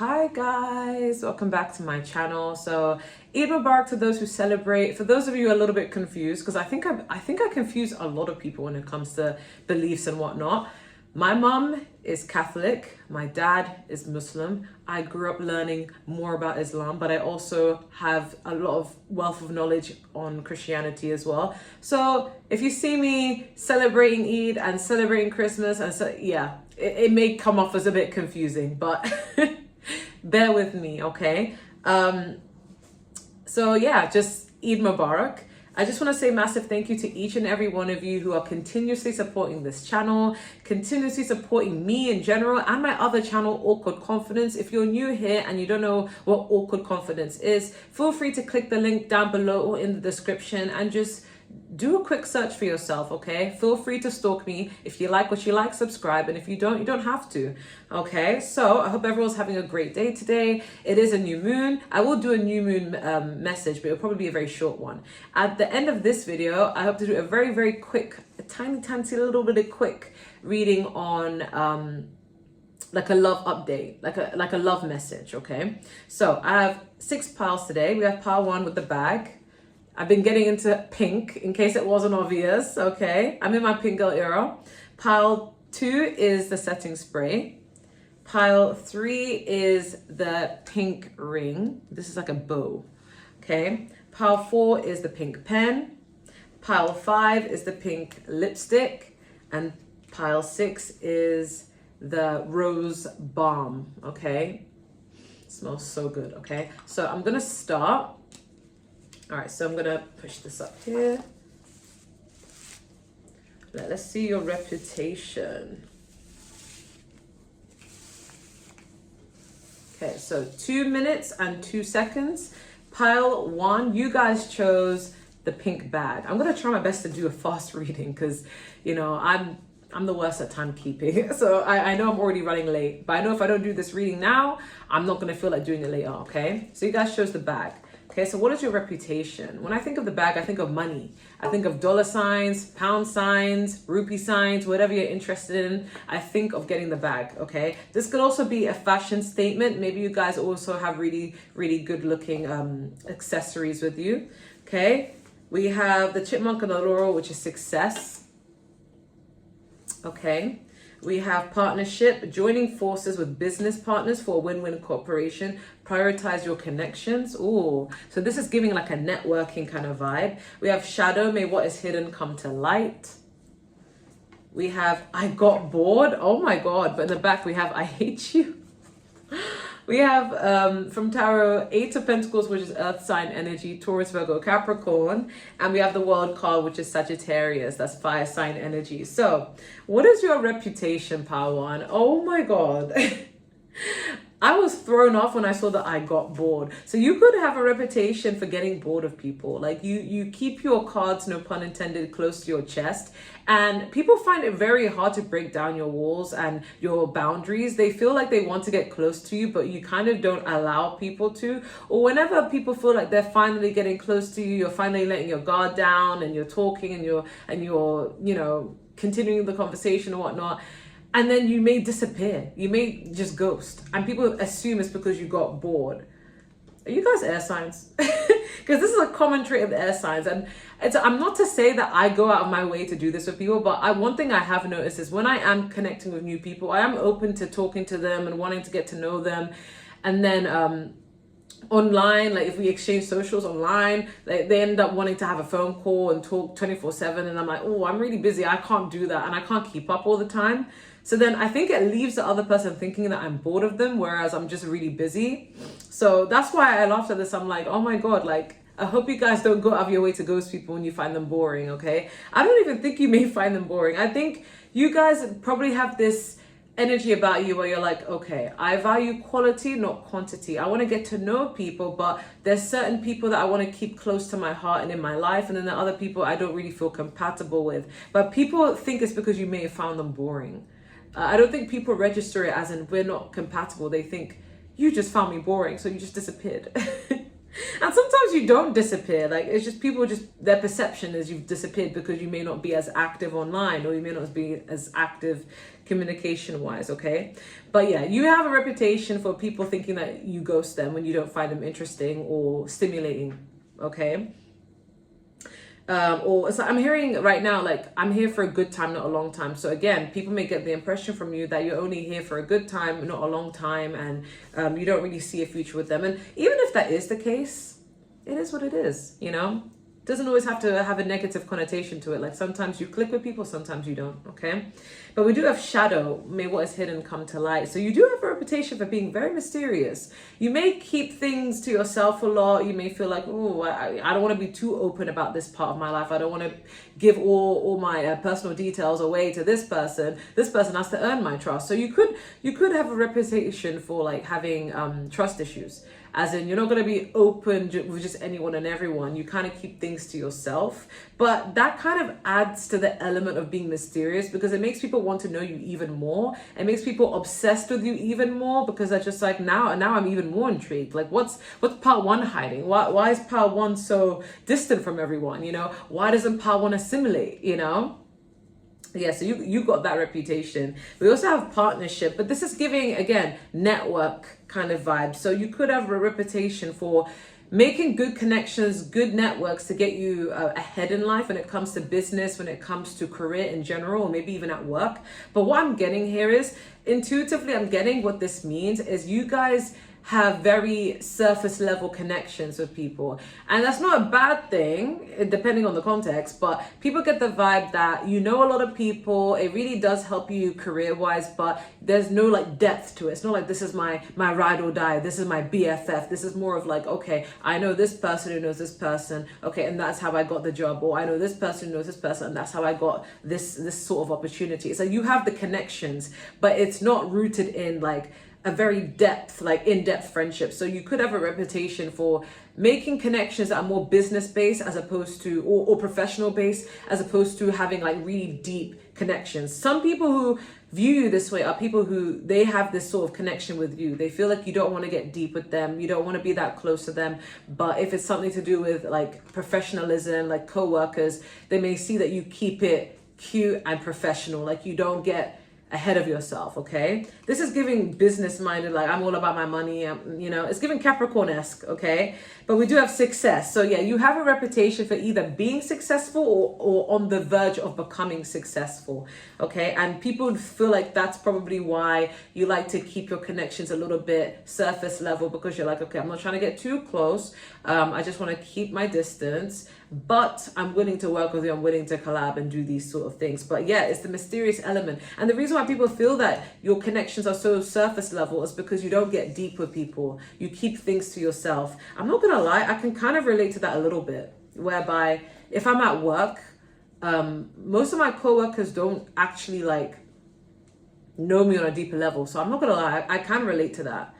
Hi guys, welcome back to my channel. So Eid Mubarak to those who celebrate. For those of you a little bit confused, because I think I confuse a lot of people when it comes to beliefs and whatnot. My mom is Catholic, my dad is Muslim. I grew up learning more about Islam, but I also have a lot of wealth of knowledge on Christianity as well. So if you see me celebrating Eid and celebrating Christmas, and so yeah, it may come off as a bit confusing, but bear with me, okay? So yeah, just Eid Mubarak. I just want to say massive thank you to each and every one of you who are continuously supporting this channel, continuously supporting me in general and my other channel, Awkward Confidence. If you're new here and you don't know what Awkward Confidence is, feel free to click the link down below or in the description and just do a quick search for yourself, okay? Feel free to stalk me. If you like what you like, subscribe. And if you don't have to, okay? So I hope everyone's having a great day today. It is a new moon. I will do a new moon message, but it'll probably be a very short one. At the end of this video, I hope to do a very, very quick, a tiny little bit of quick reading on like a love update, like a love message, okay? So I have 6 piles today. We have pile 1 with the bag. I've been getting into pink in case it wasn't obvious, okay? I'm in my pink girl era. Pile 2 is the setting spray. Pile 3 is the pink ring. This is like a bow, okay? Pile 4 is the pink pen. Pile 5 is the pink lipstick. And pile 6 is the rose balm, okay? It smells so good, okay? So I'm gonna start. All right, so I'm gonna push this up here. Let's see your reputation. Okay, so 2 minutes and 2 seconds. Pile 1, you guys chose the pink bag. I'm gonna try my best to do a fast reading because, you know, I'm the worst at timekeeping. So I know I'm already running late, but I know if I don't do this reading now, I'm not gonna feel like doing it later, okay? So you guys chose the bag. Okay, so what is your reputation? When I think of the bag, I think of money. I think of dollar signs, pound signs, rupee signs, whatever you're interested in. I think of getting the bag, okay? This could also be a fashion statement. Maybe you guys also have really, really good looking accessories with you, okay? We have the chipmunk and the laurel, which is success, okay? We have partnership, joining forces with business partners for a win-win cooperation. Prioritize your connections. Ooh, so this is giving like a networking kind of vibe. We have shadow, may what is hidden come to light. We have I got bored. Oh my God. But in the back we have I hate you. We have from Tarot, 8 of Pentacles, which is earth sign energy, Taurus, Virgo, Capricorn. And we have the World card, which is Sagittarius, that's fire sign energy. So what is your reputation, Power One? Oh my God. I was thrown off when I saw that I got bored. So you could have a reputation for getting bored of people. Like you keep your cards, no pun intended, close to your chest. And people find it very hard to break down your walls and your boundaries. They feel like they want to get close to you, but you kind of don't allow people to. Or whenever people feel like they're finally getting close to you, you're finally letting your guard down and you're talking and you're you know, continuing the conversation and whatnot. And then you may disappear. You may just ghost. And people assume it's because you got bored. Are you guys air signs? Because this is a common trait of the air signs. And I'm not to say that I go out of my way to do this with people, but one thing I have noticed is when I am connecting with new people, I am open to talking to them and wanting to get to know them. And then online, like if we exchange socials online, they end up wanting to have a phone call and talk 24/7. And I'm like, oh, I'm really busy. I can't do that. And I can't keep up all the time. So then I think it leaves the other person thinking that I'm bored of them, whereas I'm just really busy. So that's why I laughed at this. I'm like, oh my God, like, I hope you guys don't go out of your way to ghost people when you find them boring, okay? I don't even think you may find them boring. I think you guys probably have this energy about you where you're like, okay, I value quality, not quantity. I want to get to know people, but there's certain people that I want to keep close to my heart and in my life, and then the other people I don't really feel compatible with. But people think it's because you may have found them boring. I don't think people register it as in we're not compatible. They think you just found me boring, so you just disappeared. And sometimes you don't disappear. Like, it's just people, just their perception is you've disappeared because you may not be as active online, or you may not be as active communication wise, okay? But yeah, you have a reputation for people thinking that you ghost them when you don't find them interesting or stimulating, okay? Or so I'm hearing right now, like, I'm here for a good time, not a long time. So again, people may get the impression from you that you're only here for a good time, not a long time, and you don't really see a future with them. And even if that is the case, it is what it is, you know? It doesn't always have to have a negative connotation to it. Like, sometimes you click with people, sometimes you don't, okay? But we do have shadow, may what is hidden come to light. So you do have a reputation for being very mysterious. You may keep things to yourself a lot. You may feel like, oh, I don't want to be too open about this part of my life. I don't want to give all my personal details away to this person. This person has to earn my trust. So you could have a reputation for like having trust issues. As in, you're not going to be open with just anyone and everyone. You kind of keep things to yourself. But that kind of adds to the element of being mysterious, because it makes people want to know you even more. It makes people obsessed with you even more, because they're just like, now I'm even more intrigued. Like, what's part one hiding? Why is part one so distant from everyone? You know, why doesn't part one assimilate? You know? Yeah, so you got that reputation. We also have partnership, but this is giving, again, network kind of vibe. So you could have a reputation for making good connections, good networks to get you ahead in life when it comes to business, when it comes to career in general, or maybe even at work. But what I'm getting here is, intuitively, I'm getting what this means is you guys have very surface level connections with people, and that's not a bad thing depending on the context, but people get the vibe that you know a lot of people. It really does help you career wise, but there's no like depth to it. It's not like, this is my ride or die, this is my BFF. This is more of like, okay, I know this person who knows this person, okay, and that's how I got the job. Or I know this person who knows this person, and that's how I got this sort of opportunity. So you have the connections, but it's not rooted in like a very in-depth friendship. So you could have a reputation for making connections that are more business-based as opposed to, or professional-based, as opposed to having like really deep connections. Some people who view you this way are people who, they have this sort of connection with you. They feel like you don't want to get deep with them. You don't want to be that close to them. But if it's something to do with like professionalism, like co-workers, they may see that you keep it cute and professional. Like, you don't get ahead of yourself, okay? This is giving business-minded, like, I'm all about my money, you know, it's giving Capricorn-esque, okay? But we do have success. So yeah, you have a reputation for either being successful or on the verge of becoming successful, okay? And people feel like that's probably why you like to keep your connections a little bit surface level, because you're like, okay, I'm not trying to get too close. I just want to keep my distance, but I'm willing to work with you. I'm willing to collab and do these sort of things. But yeah, it's the mysterious element. And the reason why people feel that your connections are so surface level is because you don't get deep with people. You keep things to yourself. I'm not gonna lie, I can kind of relate to that a little bit, whereby if I'm at work, most of my coworkers don't actually like know me on a deeper level. So I'm not gonna lie, I can relate to that.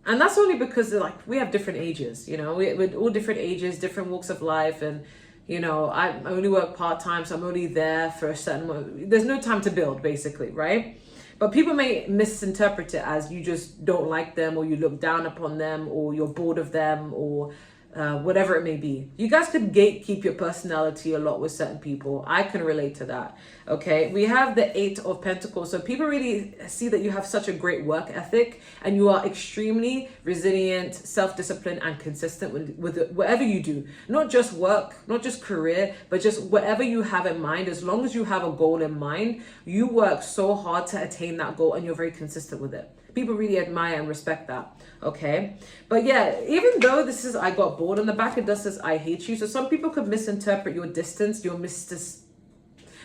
And that's only because like we have different ages, you know, we're all different ages, different walks of life. And, you know, I only work part-time, so I'm only there for a certain moment. There's no time to build, basically, right? But people may misinterpret it as you just don't like them, or you look down upon them, or you're bored of them, or whatever it may be. You guys could gatekeep your personality a lot with certain people. I can relate to that. Okay, we have the 8 of Pentacles. So people really see that you have such a great work ethic, and you are extremely resilient, self-disciplined, and consistent with whatever you do. Not just work, not just career, but just whatever you have in mind. As long as you have a goal in mind, you work so hard to attain that goal, and you're very consistent with it. People really admire and respect that, okay? But yeah, even though this is, I got bored on the back, it does this, I hate you. So some people could misinterpret your distance, your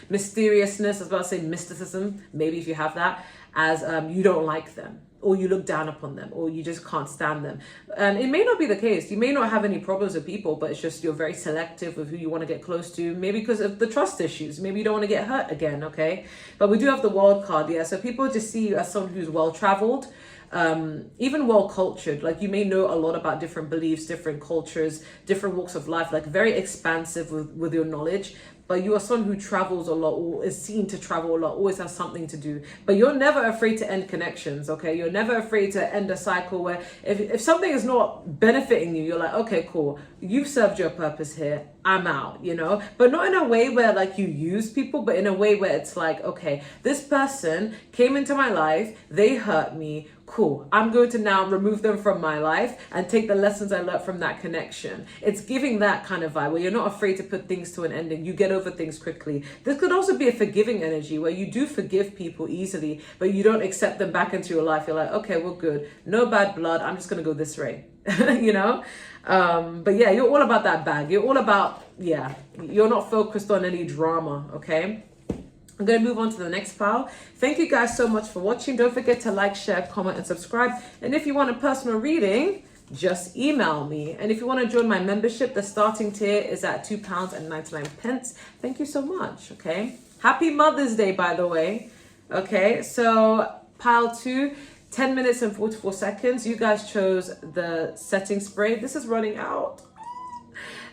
mysteriousness, I was about to say mysticism, maybe if you have that, as you don't like them, or you look down upon them, or you just can't stand them. And it may not be the case. You may not have any problems with people, but it's just you're very selective with who you want to get close to, maybe because of the trust issues. Maybe you don't want to get hurt again, okay? But we do have the World card, yeah? So people just see you as someone who's well-traveled, even well-cultured. Like, you may know a lot about different beliefs, different cultures, different walks of life, like very expansive with your knowledge. but you are someone who travels a lot or is seen to travel a lot, always has something to do. But you're never afraid to end connections, okay? You're never afraid to end a cycle where if something is not benefiting you, you're like, okay, cool, you've served your purpose here, I'm out, you know? But not in a way where like you use people, but in a way where it's like, okay, this person came into my life, they hurt me, cool, I'm going to now remove them from my life and take the lessons I learned from that connection. It's giving that kind of vibe where you're not afraid to put things to an ending. You get over things quickly. This could also be a forgiving energy where you do forgive people easily, but you don't accept them back into your life. You're like, okay, we're good. No bad blood. I'm just going to go this way, you know? But yeah, you're all about that bag. You're all about, yeah, you're not focused on any drama, okay? I'm going to move on to the next pile. Thank you guys so much for watching. Don't forget to like, share, comment, and subscribe. And if you want a personal reading, just email me. And if you want to join my membership, the starting tier is at £2.99. Thank you so much, okay? Happy Mother's Day, by the way. Okay, so pile 2, 10 minutes and 44 seconds. You guys chose the setting spray. This is running out.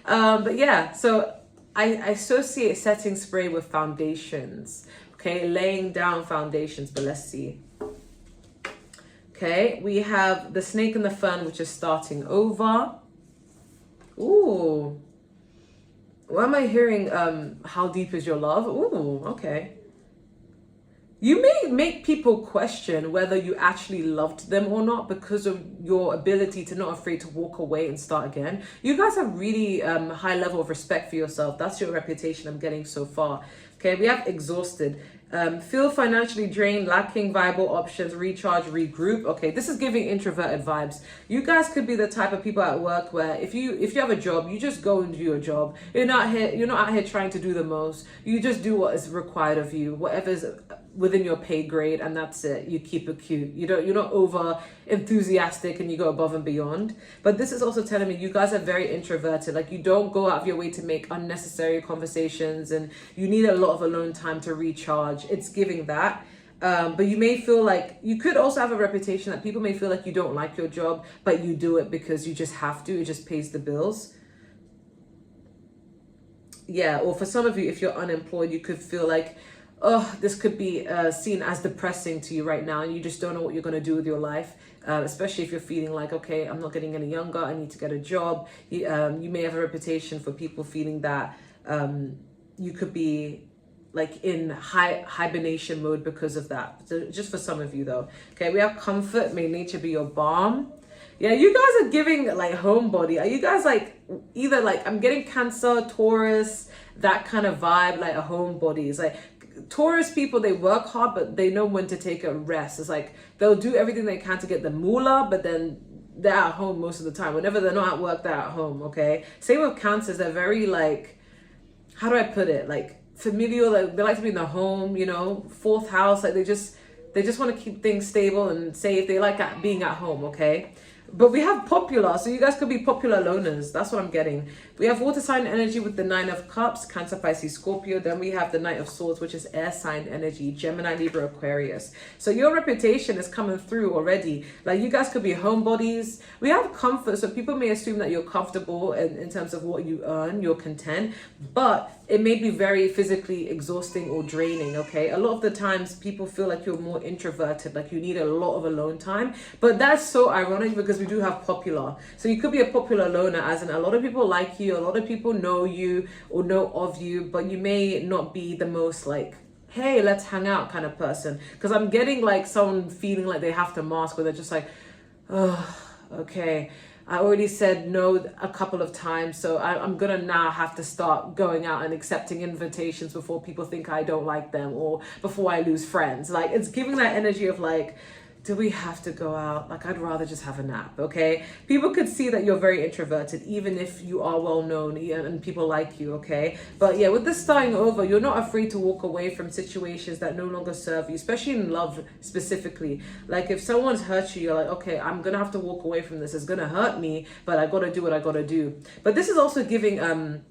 But yeah, so I associate setting spray with foundations, okay? Laying down foundations, but let's see. Okay, we have the snake and the fern, which is starting over. Ooh. Why am I hearing, how deep is your love? Ooh, okay. You may make people question whether you actually loved them or not because of your ability to not afraid to walk away and start again. You guys have really high level of respect for yourself. That's your reputation I'm getting so far. Okay, we have exhausted. Feel financially drained, lacking viable options, recharge, regroup. Okay, this is giving introverted vibes. You guys could be the type of people at work where if you have a job, you just go and do your job. You're not out here trying to do the most. You just do what is required of you, whatever's within your pay grade, and that's it. You keep it cute. You're not over enthusiastic and you go above and beyond. But this is also telling me you guys are very introverted. Like, you don't go out of your way to make unnecessary conversations, and you need a lot of alone time to recharge. It's giving that. But you may feel like you could also have a reputation that people may feel like you don't like your job, but you do it because you just have to. It just pays the bills. Yeah, or for some of you, if you're unemployed, you could feel like, oh, this could be seen as depressing to you right now, and you just don't know what you're going to do with your life, especially if you're feeling like, okay, I'm not getting any younger, I need to get a job. You may have a reputation for people feeling that you could be like in hibernation mode because of that. So just for some of you though. Okay, we have comfort, may nature be your balm. Yeah, you guys are giving like homebody. Are you guys like either like, I'm getting Cancer, Taurus, that kind of vibe, like a homebody. It's like Taurus people, they work hard, but they know when to take a rest. It's like they'll do everything they can to get the moolah, but then they're at home most of the time. Whenever they're not at work, they're at home, okay? Same with Cancers. They're very like, how do I put it? Like familial, like they like to be in the home, you know, fourth house. Like they just want to keep things stable and safe. They like being at home, okay? But we have popular, so you guys could be popular loners. That's what I'm getting. We have water sign energy with the 9 of Cups, Cancer, Pisces, Scorpio. Then we have the Knight of Swords, which is air sign energy, Gemini, Libra, Aquarius. So your reputation is coming through already. Like you guys could be homebodies. We have comfort, so people may assume that you're comfortable in terms of what you earn, you're content, but it may be very physically exhausting or draining, okay? A lot of the times people feel like you're more introverted, like you need a lot of alone time. But that's so ironic because we do have popular. So you could be a popular loner, as in a lot of people like you, a lot of people know you or know of you, but you may not be the most like, hey, let's hang out kind of person. Because I'm getting like someone feeling like they have to mask, where they're just like, oh, okay, I already said no a couple of times, so I'm gonna now have to start going out and accepting invitations before people think I don't like them or before I lose friends. Like, it's giving that energy of like, do we have to go out? Like, I'd rather just have a nap, okay? People could see that you're very introverted, even if you are well known and people like you, okay? But yeah, with this starting over, you're not afraid to walk away from situations that no longer serve you, especially in love specifically. Like, if someone's hurt you, you're like, okay, I'm gonna have to walk away from this. It's gonna hurt me, but I gotta do what I gotta do. But this is also giving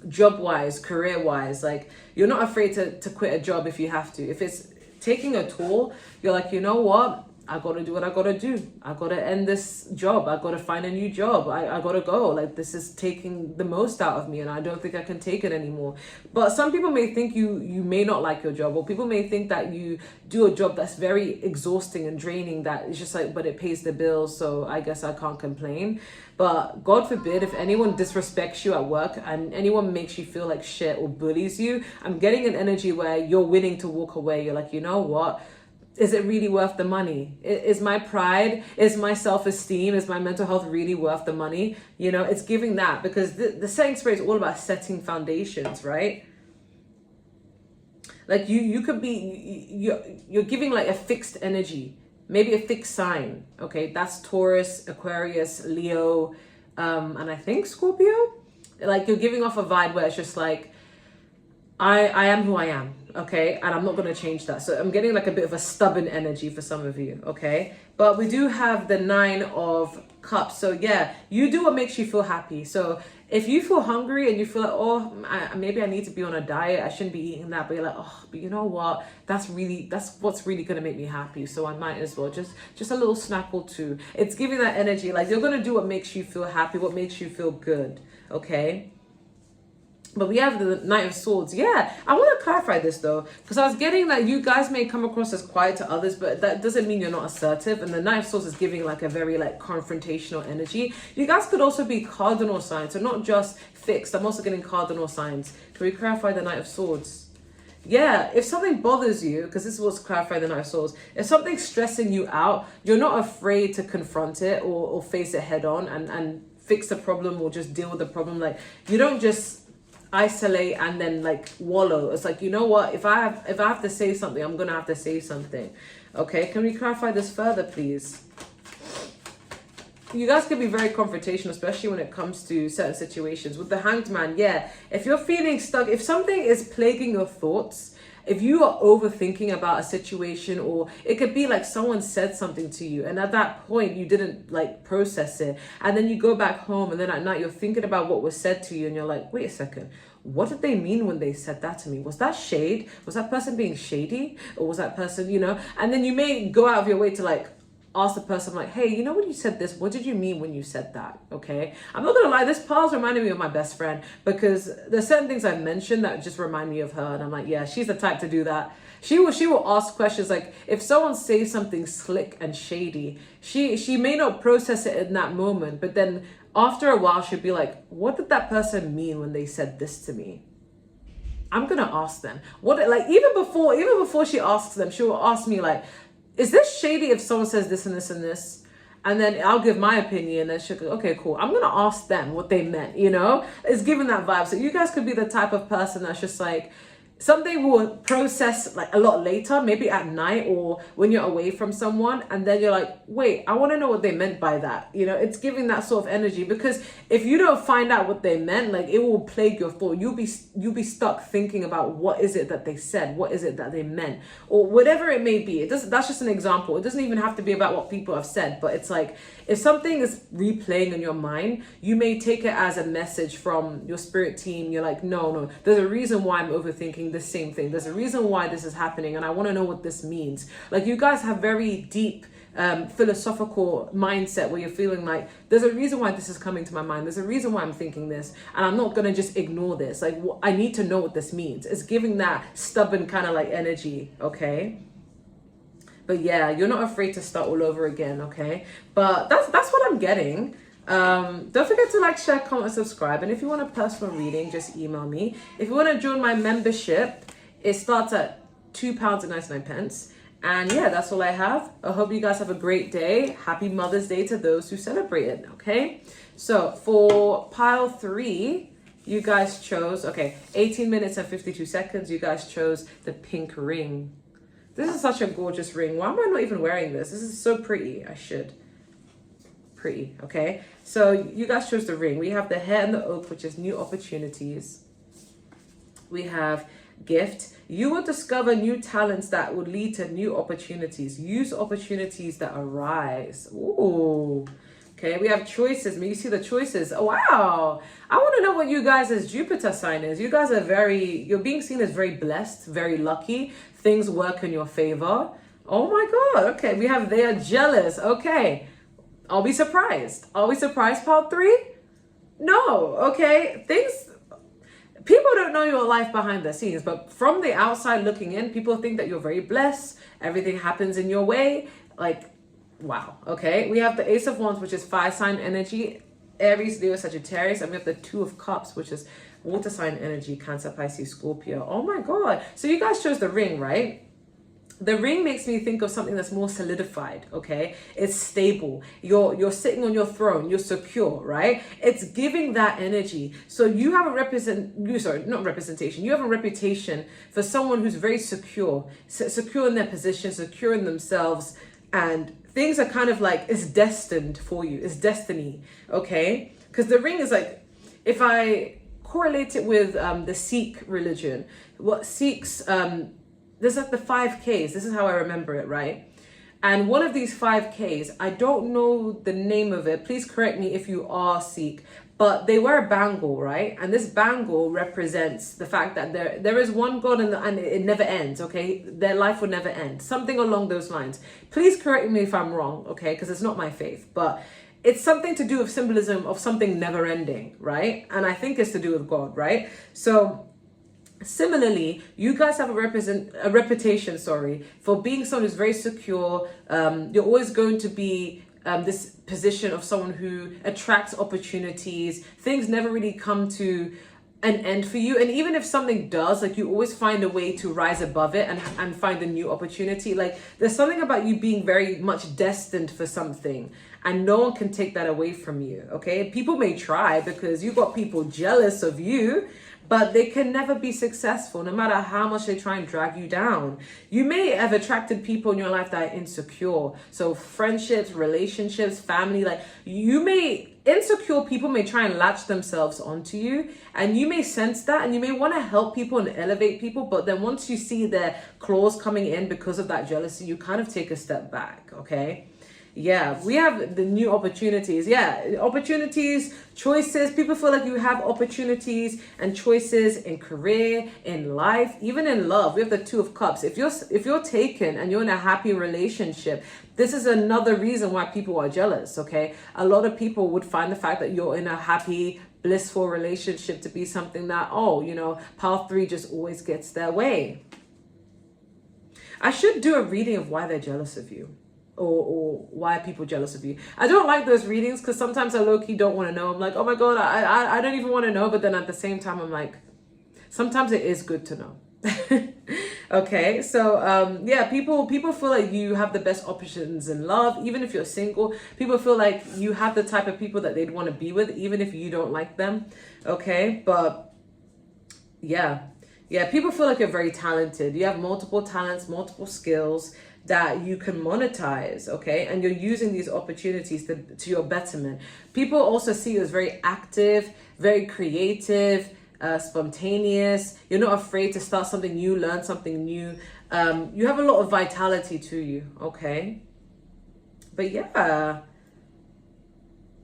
job-wise, career-wise, like, you're not afraid to quit a job if you have to. If it's taking a toll, you're like, you know what, I gotta do what I gotta do. I gotta end this job. I gotta find a new job. I gotta go. Like, this is taking the most out of me, and I don't think I can take it anymore. But some people may think you may not like your job, or people may think that you do a job that's very exhausting and draining, that it's just like, but it pays the bills, so I guess I can't complain. But God forbid, if anyone disrespects you at work and anyone makes you feel like shit or bullies you, I'm getting an energy where you're willing to walk away. You're like, you know what? Is it really worth the money? Is my pride, is my self-esteem, is my mental health really worth the money? You know, it's giving that, because the setting spirit is all about setting foundations, right? Like you could be, you're giving like a fixed energy, maybe a fixed sign. Okay, that's Taurus, Aquarius, Leo, and I think Scorpio. Like, you're giving off a vibe where it's just like, I am who I am, okay? And I'm not going to change that. So I'm getting like a bit of a stubborn energy for some of you, okay? But we do have the 9 of Cups. So yeah, you do what makes you feel happy. So if you feel hungry and you feel like, oh, maybe I need to be on a diet, I shouldn't be eating that, but you're like, oh, but you know what? That's what's really going to make me happy. So I might as well just a little snack or two. It's giving that energy. Like, you're going to do what makes you feel happy, what makes you feel good, okay? But we have the Knight of Swords. Yeah, I want to clarify this though, because I was getting that you guys may come across as quiet to others, but that doesn't mean you're not assertive. And the Knight of Swords is giving like a very like confrontational energy. You guys could also be cardinal signs, so not just fixed. I'm also getting cardinal signs. Can we clarify the Knight of Swords? Yeah, if something bothers you, because this is what's clarifying the Knight of Swords, if something's stressing you out, you're not afraid to confront it or face it head on and fix the problem or just deal with the problem. Like, you don't just isolate and then like wallow. It's like, you know what, if I have to say something, I'm gonna have to say something. Okay, can we clarify this further, please? You guys can be very confrontational, especially when it comes to certain situations. With the Hanged Man, yeah, if you're feeling stuck, if something is plaguing your thoughts, if you are overthinking about a situation, or it could be like someone said something to you and at that point you didn't like process it, and then you go back home and then at night you're thinking about what was said to you and you're like, wait a second, what did they mean when they said that to me? Was that shade? Was that person being shady? Or was that person, you know? And then you may go out of your way to like ask the person like, hey, you know when you said this, what did you mean when you said that? Okay, I'm not gonna lie, this pause reminded me of my best friend, because there's certain things I mentioned that just remind me of her, and I'm like, yeah, she's the type to do that. She will ask questions like, if someone says something slick and shady, she may not process it in that moment, but then after a while she'll be like, what did that person mean when they said this to me? I'm gonna ask them what, like, even before she asks them, she will ask me like, is this shady if someone says this and this and this? And then I'll give my opinion and she'll go, okay, cool. I'm going to ask them what they meant, you know? It's giving that vibe. So you guys could be the type of person that's just like, something will process like a lot later, maybe at night or when you're away from someone, and then you're like, wait, I want to know what they meant by that. You know, it's giving that sort of energy, because if you don't find out what they meant, like, it will plague your thought. You'll be stuck thinking about what is it that they said, what is it that they meant, or whatever it may be. That's just an example. It doesn't even have to be about what people have said, but it's like, if something is replaying in your mind, you may take it as a message from your spirit team. You're like, no, there's a reason why I'm overthinking the same thing. There's a reason why this is happening, and I want to know what this means. Like, you guys have very deep philosophical mindset where you're feeling like, there's a reason why this is coming to my mind. There's a reason why I'm thinking this, and I'm not going to just ignore this. Like, I need to know what this means. It's giving that stubborn kind of like energy, okay? But yeah, you're not afraid to start all over again, okay? But that's what I'm getting. Don't forget to like, share, comment, subscribe. And if you want a personal reading, just email me. If you want to join my membership, it starts at £2.99. And yeah, that's all I have. I hope you guys have a great day. Happy Mother's Day to those who celebrate it, okay? So for pile 3, you guys chose, 18 minutes and 52 seconds. You guys chose the pink ring. This is such a gorgeous ring. Why am I not even wearing this? This is so pretty. I should. Pretty, okay? So you guys chose the ring. We have the Hare and the Oak, which is new opportunities. We have gift. You will discover new talents that will lead to new opportunities. Use opportunities that arise. Ooh. Okay, we have choices. May you see the choices. Oh, wow. I want to know what you guys' Jupiter sign is. You guys are you're being seen as very blessed, very lucky. Things work in your favor. Oh my God. Okay. We have they are jealous. Okay. I'll be surprised. Are we surprised, part 3? No. Okay. People don't know your life behind the scenes, but from the outside looking in, people think that you're very blessed. Everything happens in your way. Like, wow. Okay. We have the Ace of Wands, which is fire sign energy, Aries, Leo, Sagittarius. And we have the Two of Cups, which is water sign energy, Cancer, Pisces, Scorpio. Oh my God. So you guys chose the ring, right? The ring makes me think of something that's more solidified, okay? It's stable. You're sitting on your throne. You're secure, right? It's giving that energy. So you have not representation. You have a reputation for someone who's very secure, secure in their position, secure in themselves, and things are kind of like, it's destined for you. It's destiny, okay? Because the ring is like, if I correlate it with the Sikh religion, what Sikhs, there's like the 5Ks. This is how I remember it, right? And one of these 5Ks, I don't know the name of it. Please correct me if you are Sikh. But they wear a bangle, right? And this bangle represents the fact that there is one God and it never ends, okay? Their life will never end. Something along those lines. Please correct me if I'm wrong, okay? Because it's not my faith. But it's something to do with symbolism of something never ending, right? And I think it's to do with God, right? So similarly, you guys have a reputation, for being someone who's very secure. You're always going to be this position of someone who attracts opportunities. Things never really come to an end for you. And even if something does, like, you always find a way to rise above it and find a new opportunity. Like, there's something about you being very much destined for something, and no one can take that away from you, okay? People may try because you got people jealous of you, but they can never be successful no matter how much they try and drag you down. You may have attracted people in your life that are insecure. So friendships, relationships, family, like, insecure people may try and latch themselves onto you, and you may sense that, and you may want to help people and elevate people, but then once you see their claws coming in because of that jealousy, you kind of take a step back, okay? Yeah, we have the new opportunities. Yeah, opportunities, choices. People feel like you have opportunities and choices in career, in life, even in love. We have the Two of Cups. If you're taken and you're in a happy relationship, this is another reason why people are jealous, okay? A lot of people would find the fact that you're in a happy, blissful relationship to be something that, part 3 just always gets their way. I should do a reading of why they're jealous of you. Or why are people jealous of you. I don't like those readings because sometimes I low-key don't want to know. I'm like, oh my God, I don't even want to know. But then at the same time, I'm like, sometimes it is good to know. Okay, so yeah, people feel like you have the best options in love. Even if you're single, people feel like you have the type of people that they'd want to be with, even if you don't like them. Okay, but yeah, people feel like you're very talented. You have multiple talents, multiple skills that you can monetize, okay? And you're using these opportunities to your betterment. People also see you as very active, very creative, spontaneous. You're not afraid to start something new, learn something new. You have a lot of vitality to you, okay? But yeah,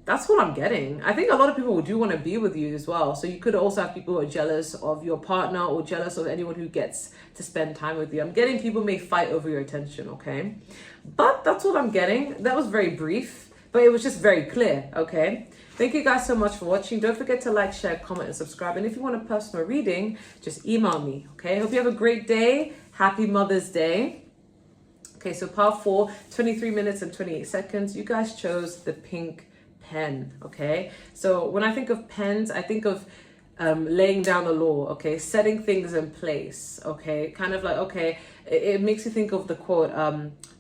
that's what I'm getting. I think a lot of people do want to be with you as well. So you could also have people who are jealous of your partner or jealous of anyone who gets to spend time with you. I'm getting people may fight over your attention, okay? But that's what I'm getting. That was very brief, but it was just very clear, okay? Thank you guys so much for watching. Don't forget to like, share, comment, and subscribe. And if you want a personal reading, just email me, okay? Hope you have a great day. Happy Mother's Day. Okay, so part 4, 23 minutes and 28 seconds. You guys chose the pink pen, okay? So when I think of pens, I think of laying down the law, okay? Setting things in place, okay? Kind of like, okay, it makes you think of the quote,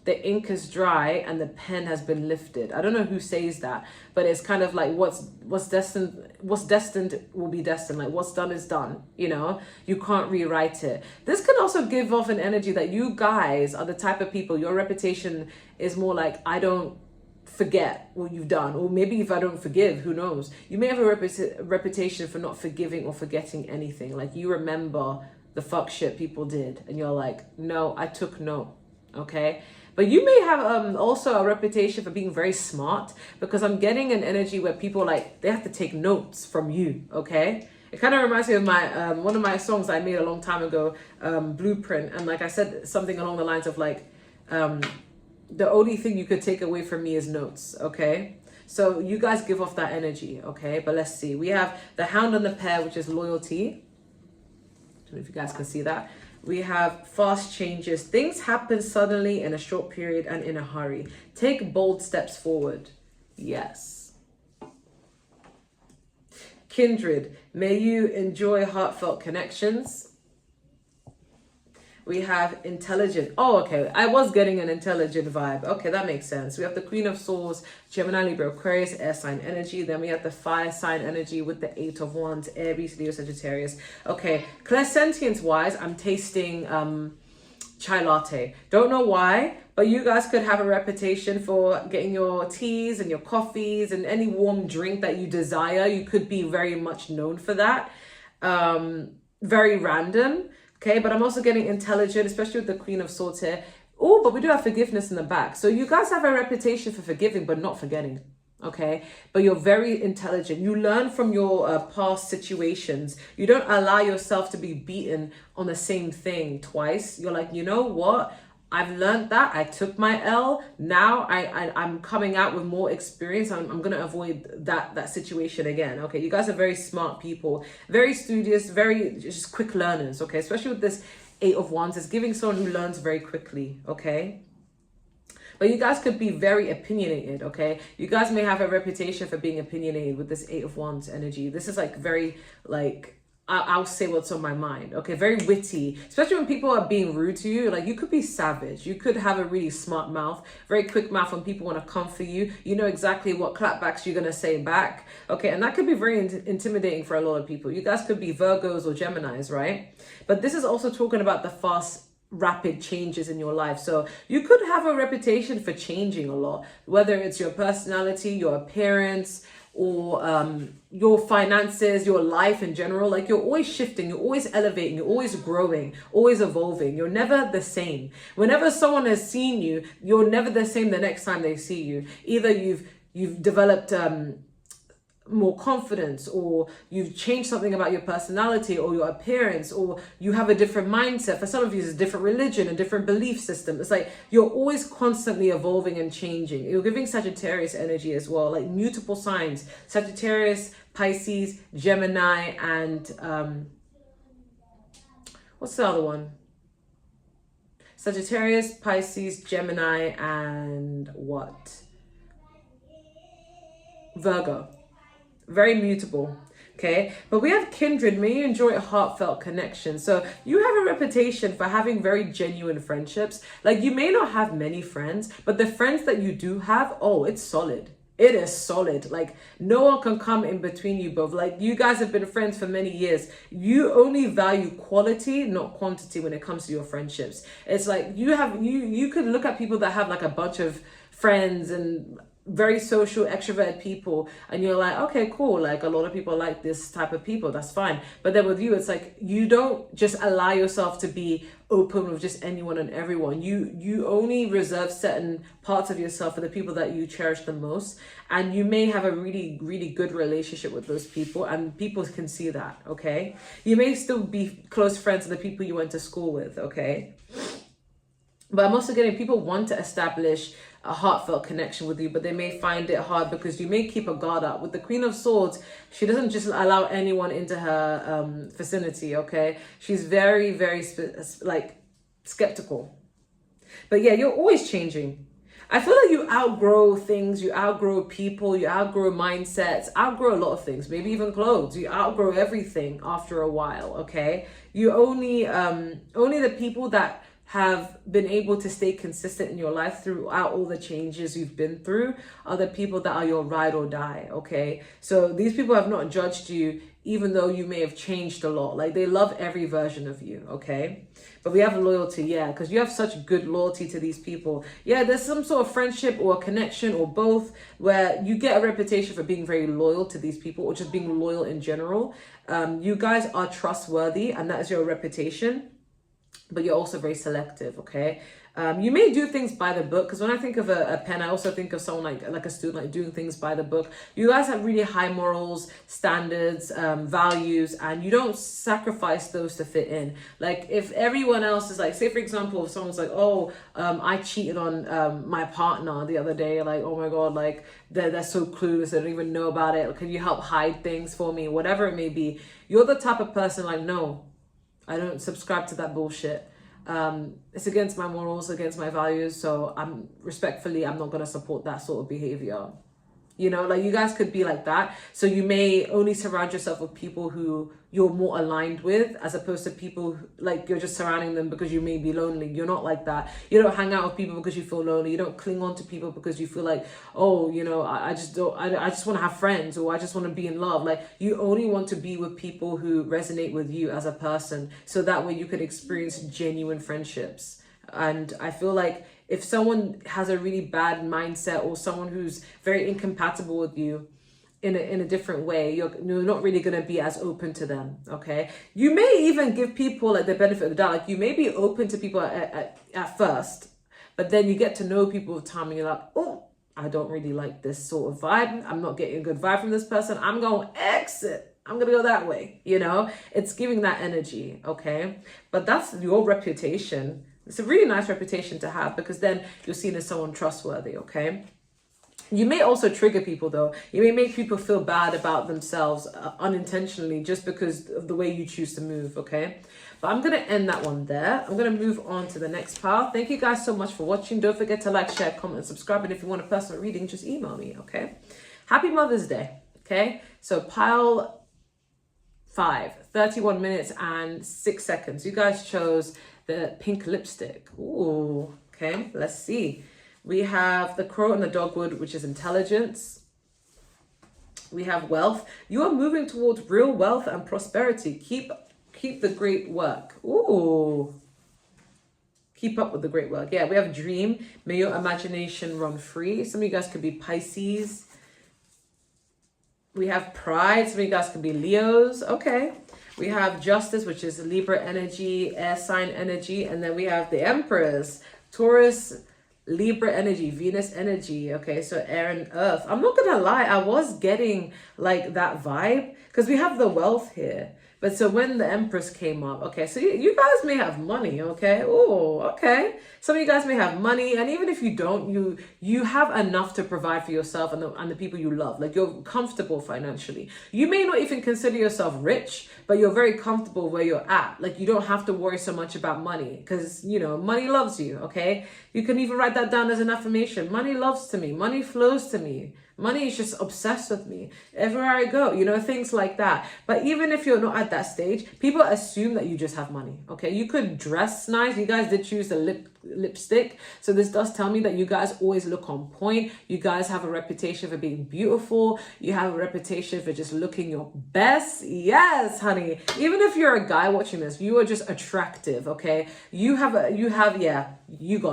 the ink is dry and the pen has been lifted. I don't know who says that, but it's kind of like what's destined will be destined. Like, what's done is done, you know? You can't rewrite it. This can also give off an energy that you guys are the type of people, your reputation is more like, I don't forget what you've done, or maybe if I don't forgive, who knows? You may have a reputation for not forgiving or forgetting anything. Like, you remember the fuck shit people did and you're like, no, I took note, okay? But you may have also a reputation for being very smart, because I'm getting an energy where people, like, they have to take notes from you, okay? It kind of reminds me of my one of my songs I made a long time ago, Blueprint, and like I said something along the lines of like, The only thing you could take away from me is notes, okay? So you guys give off that energy, okay? But let's see. We have the Hound on the pair, which is loyalty. I don't know if you guys can see that. We have fast changes. Things happen suddenly in a short period and in a hurry. Take bold steps forward. Yes. Kindred, may you enjoy heartfelt connections. We have intelligent. Oh, okay. I was getting an intelligent vibe. Okay, that makes sense. We have the Queen of Swords, Gemini, Libra, Aquarius, air sign energy. Then we have the fire sign energy with the Eight of Wands, Aries, Leo, Sagittarius. Okay, clairsentience-wise, I'm tasting chai latte. Don't know why, but you guys could have a reputation for getting your teas and your coffees and any warm drink that you desire. You could be very much known for that. Very random. Okay, but I'm also getting intelligent, especially with the Queen of Swords here. Oh, but we do have forgiveness in the back. So you guys have a reputation for forgiving, but not forgetting. Okay, but you're very intelligent. You learn from your past situations. You don't allow yourself to be beaten on the same thing twice. You're like, you know what? I've learned that. I took my L. Now I'm coming out with more experience. I'm going to avoid that situation again. Okay, you guys are very smart people, very studious, very just quick learners. Okay, especially with this Eight of Wands, it's giving someone who learns very quickly. Okay, but you guys could be very opinionated. Okay, you guys may have a reputation for being opinionated with this Eight of Wands energy. This is like very like, I'll say what's on my mind. Okay, very witty, especially when people are being rude to you. Like, you could be savage. You could have a really smart mouth, very quick mouth when people want to come for you. You know exactly what clapbacks you're going to say back. Okay, and that could be very intimidating for a lot of people. You guys could be Virgos or Geminis, right? But this is also talking about the fast, rapid changes in your life. So you could have a reputation for changing a lot, whether it's your personality, your appearance, or your finances, your life in general. Like, you're always shifting, you're always elevating, you're always growing, always evolving. You're never the same. Whenever someone has seen you, you're never the same the next time they see you. Either you've developed more confidence, or you've changed something about your personality or your appearance, or you have a different mindset. For some of you, it's a different religion, a different belief system. It's like you're always constantly evolving and changing. You're giving Sagittarius energy as well, like multiple signs: Sagittarius, Pisces, Gemini, and what's the other one? Sagittarius, Pisces, Gemini, and what? Virgo. Very mutable. Okay, but we have kindred. May you enjoy a heartfelt connection. So you have a reputation for having very genuine friendships. Like, you may not have many friends, but the friends that you do have, oh, it's solid. It is solid. Like, no one can come in between you both. Like, you guys have been friends for many years. You only value quality, not quantity, when it comes to your friendships. It's like you could look at people that have like a bunch of friends and very social, extroverted people, and you're like, okay, cool, like a lot of people like this type of people, that's fine. But then with you, it's like you don't just allow yourself to be open with just anyone and everyone. You only reserve certain parts of yourself for the people that you cherish the most, and you may have a really, really good relationship with those people, and people can see that. Okay, you may still be close friends with the people you went to school with. Okay, but I'm also getting people want to establish a heartfelt connection with you, but they may find it hard because you may keep a guard up. With the Queen of Swords, she doesn't just allow anyone into her vicinity. Okay, she's very, very like skeptical. But yeah, you're always changing. I feel like you outgrow things, you outgrow people, you outgrow mindsets, outgrow a lot of things, maybe even clothes. You outgrow everything after a while. Okay, you only the people that have been able to stay consistent in your life throughout all the changes you've been through are the people that are your ride or die. Okay, so these people have not judged you, even though you may have changed a lot. Like, they love every version of you. Okay, but we have loyalty, yeah, because you have such good loyalty to these people. Yeah, there's some sort of friendship or connection or both where you get a reputation for being very loyal to these people, or just being loyal in general. You guys are trustworthy, and that is your reputation. But you're also very selective. Okay, You may do things by the book, because when I think of a pen, I also think of someone like a student, like doing things by the book. You guys have really high morals, standards, values, and you don't sacrifice those to fit in. Like if everyone else is like, say for example, if someone's like, oh, I cheated on my partner the other day, like, oh my God, like they're so clueless, they don't even know about it. Can you help hide things for me? Whatever it may be. You're the type of person like, no, I don't subscribe to that bullshit. It's against my morals, against my values, so I'm not going to support that sort of behavior. You know, like you guys could be like that. So you may only surround yourself with people who you're more aligned with, as opposed to people like you're just surrounding them because you may be lonely. You're not like that. You don't hang out with people because you feel lonely. You don't cling on to people because you feel like, oh, you know, I just want to have friends, or I just want to be in love. Like you only want to be with people who resonate with you as a person, so that way you can experience genuine friendships. And I feel like if someone has a really bad mindset, or someone who's very incompatible with you in a different way, you're not really going to be as open to them. Okay, you may even give people like the benefit of the doubt. Like you may be open to people at first, but then you get to know people with time and you're like, oh, I don't really like this sort of vibe. I'm not getting a good vibe from this person. I'm going to exit. I'm going to go that way. You know, it's giving that energy. Okay, but that's your reputation. It's a really nice reputation to have, because then you're seen as someone trustworthy, okay? You may also trigger people though. You may make people feel bad about themselves unintentionally, just because of the way you choose to move, okay? But I'm going to end that one there. I'm going to move on to the next pile. Thank you guys so much for watching. Don't forget to like, share, comment, and subscribe. And if you want a personal reading, just email me, okay? Happy Mother's Day, okay? So pile 5, 31 minutes and 6 seconds. You guys chose the pink lipstick. Ooh, okay, let's see. We have the crow and the dogwood, which is intelligence. We have wealth. You are moving towards real wealth and prosperity. Keep the great work. Ooh, keep up with the great work. Yeah, we have dream. May your imagination run free. Some of you guys could be Pisces. We have pride. Some of you guys could be Leos. Okay. We have justice, which is Libra energy, air sign energy. And then we have the Empress, Taurus, Libra energy, Venus energy. Okay, so air and earth. I'm not going to lie. I was getting like that vibe, because we have the wealth here. But so when the Empress came up, okay, so you guys may have money, okay? Oh, okay. Some of you guys may have money, and even if you don't, you have enough to provide for yourself and the people you love. Like you're comfortable financially. You may not even consider yourself rich, but you're very comfortable where you're at. Like you don't have to worry so much about money, because, you know, money loves you, okay? You can even write that down as an affirmation. Money loves to me. Money flows to me. Money is just obsessed with me everywhere I go, you know, things like that. But even if you're not at that stage, people assume that you just have money, okay? You could dress nice. You guys did choose the lipstick. So this does tell me that you guys always look on point. You guys have a reputation for being beautiful. You have a reputation for just looking your best. Yes, honey. Even if you're a guy watching this, you are just attractive, okay? You got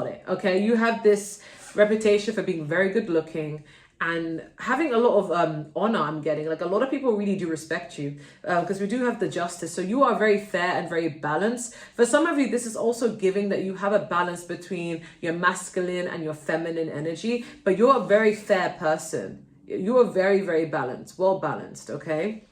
it, okay? You have this reputation for being very good looking and having a lot of honor. I'm getting like a lot of people really do respect you, because we do have the justice. So you are very fair and very balanced. For some of you, this is also giving that you have a balance between your masculine and your feminine energy, but you're a very fair person. You are very, very balanced, well balanced, okay?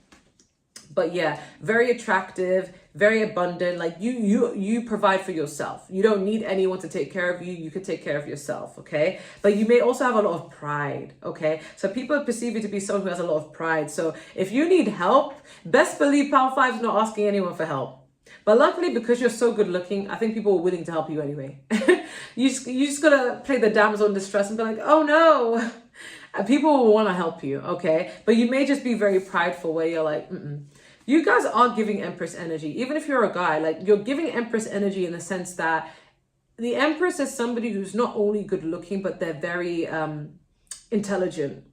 But yeah, very attractive, very abundant. Like you provide for yourself. You don't need anyone to take care of you. You can take care of yourself, okay? But you may also have a lot of pride, okay? So people perceive you to be someone who has a lot of pride. So if you need help, best believe Power 5 is not asking anyone for help. But luckily, because you're so good looking, I think people are willing to help you anyway. you just gotta play the damsel in distress and be like, oh no. And people will want to help you, okay? But you may just be very prideful, where you're like, You guys are giving Empress energy. Even if you're a guy, like you're giving Empress energy in the sense that the Empress is somebody who's not only good looking, but they're very intelligent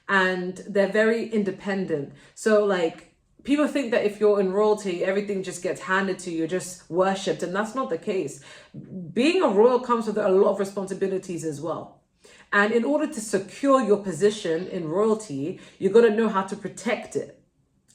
and they're very independent. So like people think that if you're in royalty, everything just gets handed to you, you're just worshipped. And that's not the case. Being a royal comes with a lot of responsibilities as well. And in order to secure your position in royalty, you got to know how to protect it.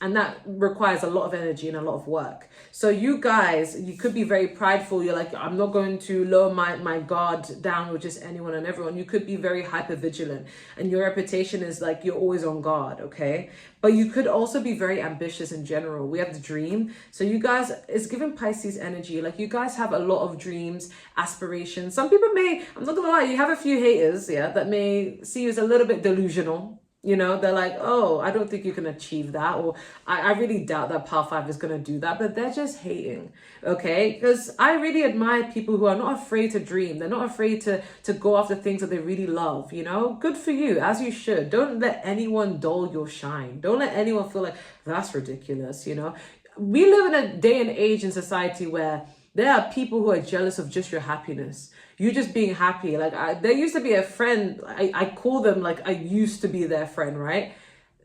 And that requires a lot of energy and a lot of work. So you guys, you could be very prideful. You're like, I'm not going to lower my guard down with just anyone and everyone. You could be very hyper vigilant, and your reputation is like you're always on guard, okay? But you could also be very ambitious in general. We have the dream. So you guys, it's giving Pisces energy. Like you guys have a lot of dreams, aspirations. Some people may, I'm not gonna lie, you have a few haters, yeah, that may see you as a little bit delusional. You know, they're like, oh, I don't think you can achieve that. Or I really doubt that Power 5 is going to do that. But they're just hating, okay? Because I really admire people who are not afraid to dream. They're not afraid to go after things that they really love, you know? Good for you, as you should. Don't let anyone dull your shine. Don't let anyone feel like, that's ridiculous, you know? We live in a day and age in society where there are people who are jealous of just your happiness. You just being happy. Like there used to be a friend, I call them like I used to be their friend, right?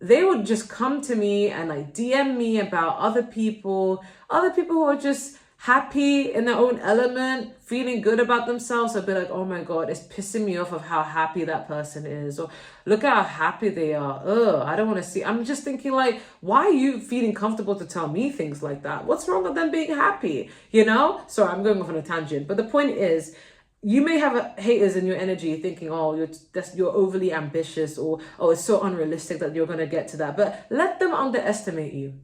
They would just come to me and like DM me about other people who are just happy in their own element, feeling good about themselves. I'd be like, oh my God, it's pissing me off of how happy that person is. Or look at how happy they are. Ugh, I don't want to see. I'm just thinking like, why are you feeling comfortable to tell me things like that? What's wrong with them being happy? You know? Sorry, I'm going off on a tangent. But the point is, you may have haters in your energy thinking, oh, you're overly ambitious, or oh, it's so unrealistic that you're going to get to that. But let them underestimate you,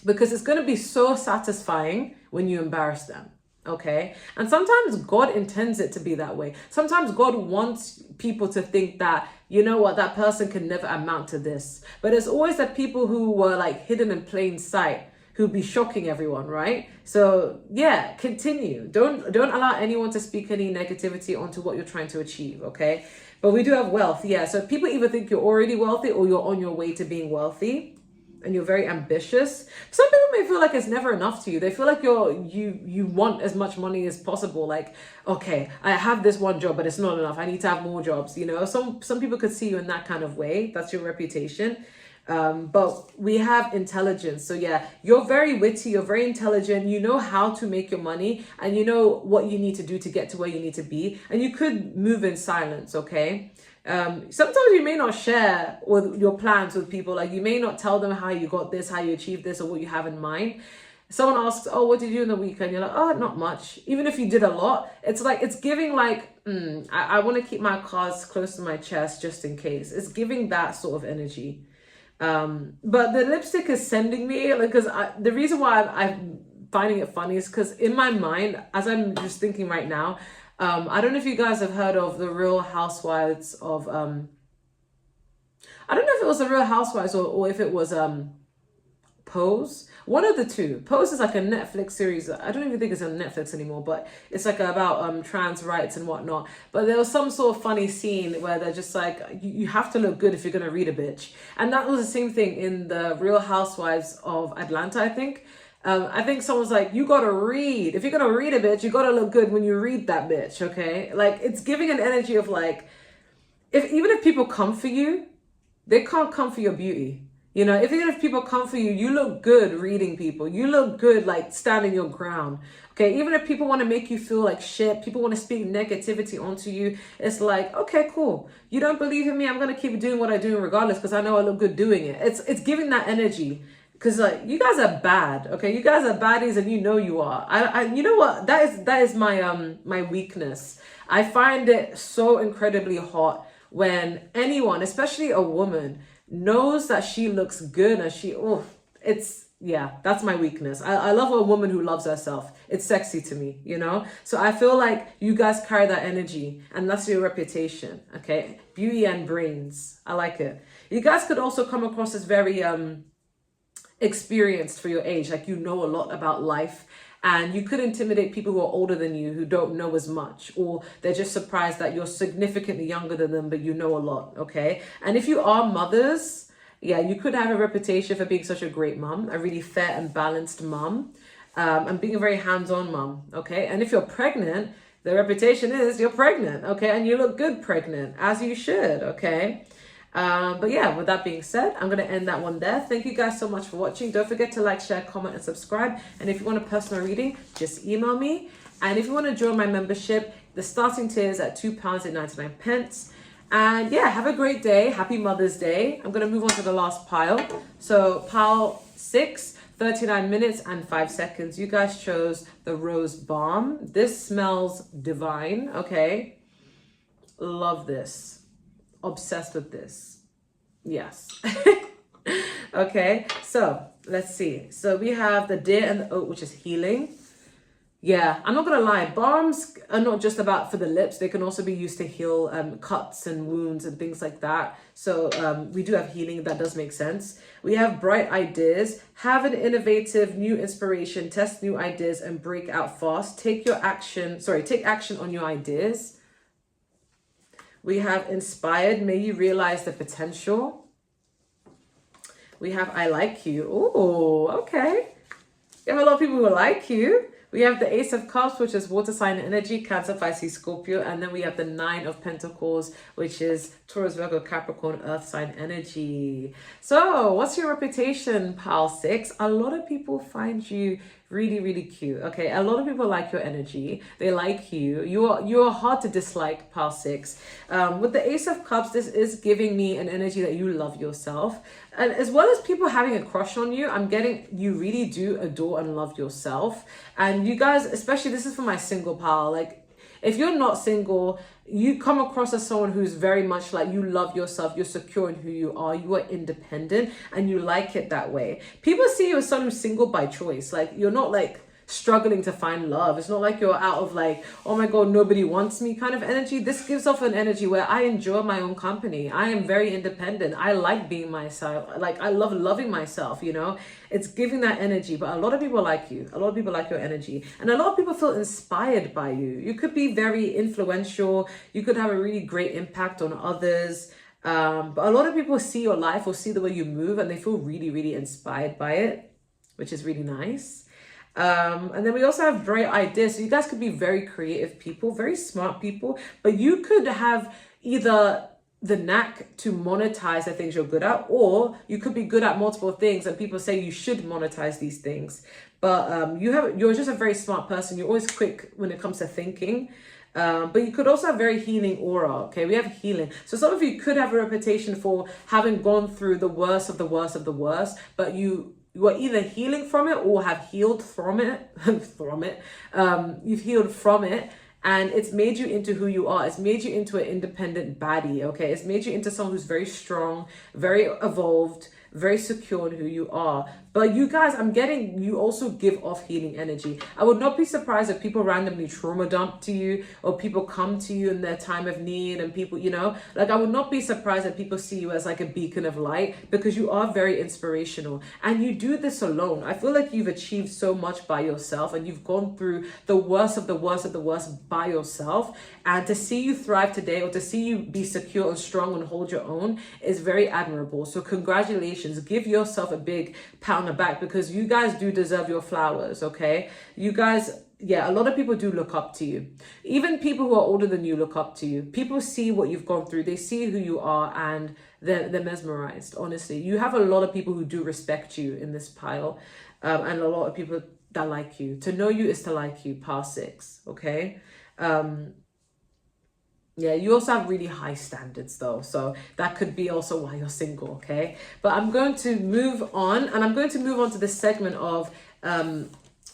because it's going to be so satisfying when you embarrass them. Okay. And sometimes God intends it to be that way. Sometimes God wants people to think that, you know what, that person can never amount to this. But it's always the people who were like hidden in plain sight who'd be shocking everyone, right? So yeah, continue. Don't allow anyone to speak any negativity onto what you're trying to achieve, okay? But we do have wealth, yeah. So people either think you're already wealthy or you're on your way to being wealthy, and you're very ambitious. Some people may feel like it's never enough to you. They feel like you want as much money as possible. Like, okay, I have this one job, but it's not enough. I need to have more jobs, you know? Some people could see you in that kind of way. That's your reputation. But we have intelligence. So yeah, you're very witty, you're very intelligent, you know how to make your money, and you know what you need to do to get to where you need to be. And you could move in silence, okay? Sometimes you may not share with your plans with people. Like you may not tell them how you got this, how you achieved this, or what you have in mind. Someone asks, oh, what did you do in the weekend? You're like, oh, not much. Even if you did a lot, it's like, it's giving like, I want to keep my cards close to my chest just in case. It's giving that sort of energy. But the lipstick is sending me, like, because the reason why I'm finding it funny is because in my mind, as I'm just thinking right now, I don't know if you guys have heard of the Real Housewives of, I don't know if it was the Real Housewives or if it was Pose. One of the two. Pose is like a Netflix series. I don't even think it's on Netflix anymore, but it's like about trans rights and whatnot. But there was some sort of funny scene where they're just like, you have to look good if you're going to read a bitch. And that was the same thing in the Real Housewives of Atlanta, I think. I think someone's like, you gotta read. If you're gonna read a bitch, you gotta look good when you read that bitch, okay? Like, it's giving an energy of like, even if people come for you, they can't come for your beauty. You know, even if people come for you, you look good reading people. You look good like standing your ground. Okay, even if people want to make you feel like shit, people want to speak negativity onto you, it's like, okay, cool. You don't believe in me, I'm gonna keep doing what I do regardless because I know I look good doing it. It's giving that energy. Because like, you guys are bad, okay? You guys are baddies and you know you are. You know what? That is my my weakness. I find it so incredibly hot when anyone, especially a woman, knows that she looks good and yeah, that's my weakness. I love a woman who loves herself. It's sexy to me, you know? So I feel like you guys carry that energy and that's your reputation, okay? Beauty and brains. I like it. You guys could also come across as very experienced for your age, like you know a lot about life, and you could intimidate people who are older than you who don't know as much, or they're just surprised that you're significantly younger than them but you know a lot, okay? And if you are mothers, yeah, you could have a reputation for being such a great mom, a really fair and balanced mom, and being a very hands-on mom, okay? And if you're pregnant, the reputation is you're pregnant, okay? And you look good pregnant, as you should, okay? But yeah, with that being said, I'm going to end that one there. Thank you guys so much for watching. Don't forget to like, share, comment, and subscribe. And if you want a personal reading, just email me. And if you want to join my membership, the starting tier is at £2.99. And yeah, have a great day. Happy Mother's Day. I'm going to move on to the last pile. So pile 6, 39 minutes and 5 seconds. You guys chose the rose balm. This smells divine. Okay. Love this. Obsessed with this. Yes. Okay. So let's see. So we have the deer and the oak, which is healing. Yeah, I'm not gonna lie, balms are not just about for the lips. They can also be used to heal cuts and wounds and things like that. So we do have healing. That does make sense. We have bright ideas. Have an innovative new inspiration. Test new ideas and break out fast. Take action on your ideas. We have inspired. May you realize the potential. We have I like you. Oh, okay. You have a lot of people who like you. We have the Ace of Cups, which is water sign energy, Cancer, Pisces, Scorpio. And then we have the Nine of Pentacles, which is Taurus, Virgo, Capricorn, Earth sign energy. So what's your reputation, pile 6? A lot of people find you really, really cute. Okay, a lot of people like your energy. They like you. You're hard to dislike, pile 6. With the Ace of Cups, this is giving me an energy that you love yourself. And as well as people having a crush on you, I'm getting you really do adore and love yourself. And you guys, especially this is for my single pal, like if you're not single, you come across as someone who's very much like you love yourself, you're secure in who you are independent, and you like it that way. People see you as someone who's single by choice. Like you're not like struggling to find love. It's not like you're out of like, oh my God, nobody wants me kind of energy. This gives off an energy where I enjoy my own company. I am very independent. I like being myself. Like I love loving myself, you know. It's giving that energy, but a lot of people like you. A lot of people like your energy. And a lot of people feel inspired by you. You could be very influential. You could have a really great impact on others. But a lot of people see your life or see the way you move and they feel really, really inspired by it, which is really nice. And then we also have bright ideas. So you guys could be very creative people, very smart people, but you could have either the knack to monetize the things you're good at, or you could be good at multiple things and people say you should monetize these things. But you're just a very smart person. You're always quick when it comes to thinking. But you could also have very healing aura. Okay, we have healing. So some of you could have a reputation for having gone through the worst of the worst of the worst, but you are either healing from it or have healed from it. You've healed from it, and it's made you into who you are. It's made you into an independent baddie. Okay, it's made you into someone who's very strong, very evolved, very secure in who you are. But you guys, I'm getting you also give off healing energy. I would not be surprised if people randomly trauma dump to you, or people come to you in their time of need, and people, you know, like I would not be surprised if people see you as like a beacon of light, because you are very inspirational and you do this alone. I feel like you've achieved so much by yourself and you've gone through the worst of the worst of the worst by yourself. And to see you thrive today, or to see you be secure and strong and hold your own, is very admirable. So congratulations. Give yourself a big pat on the back, because you guys do deserve your flowers. Okay, you guys, yeah, a lot of people do look up to you. Even people who are older than you look up to you. People see what you've gone through. They see who you are, and they're mesmerized. Honestly, you have a lot of people who do respect you in this pile, and a lot of people that like you. To know you is to like you. Pile 6. Okay. Yeah, you also have really high standards though. So that could be also why you're single, okay? But I'm going to move on, and I'm going to move on to this segment of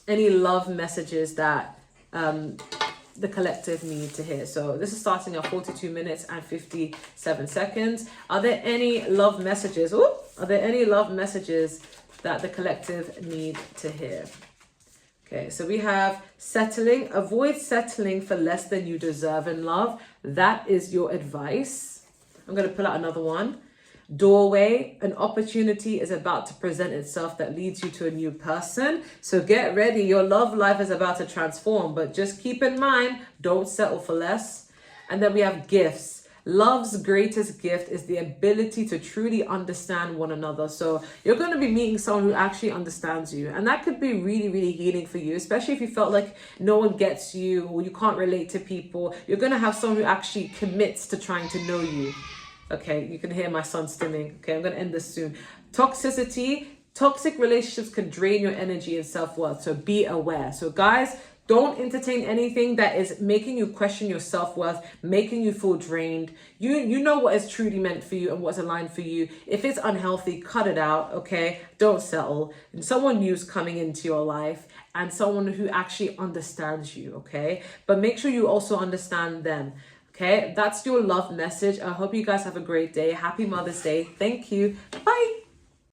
any love messages that the collective need to hear. So this is starting at 42 minutes and 57 seconds. Are there any love messages? Are there any love messages that the collective need to hear? Okay, so we have settling. Avoid settling for less than you deserve in love. That is your advice. I'm going to pull out another one. Doorway. An opportunity is about to present itself that leads you to a new person. So get ready. Your love life is about to transform. But just keep in mind, don't settle for less. And then we have gifts. Love's greatest gift is the ability to truly understand one another. So you're going to be meeting someone who actually understands you. And that could be really, really healing for you, especially if you felt like no one gets you or you can't relate to people. You're going to have someone who actually commits to trying to know you. Okay, you can hear my son stimming. Okay, I'm going to end this soon. Toxicity. Toxic relationships can drain your energy and self-worth. So be aware. So guys, Don't entertain anything that is making you question your self-worth, making you feel drained. You know what is truly meant for you and what's aligned for you. If it's unhealthy, cut it out, okay? Don't settle. And someone new's coming into your life, and someone who actually understands you, okay? But make sure you also understand them. Okay, that's your love message. I hope you guys have a great day. Happy Mother's Day. Thank you. Bye.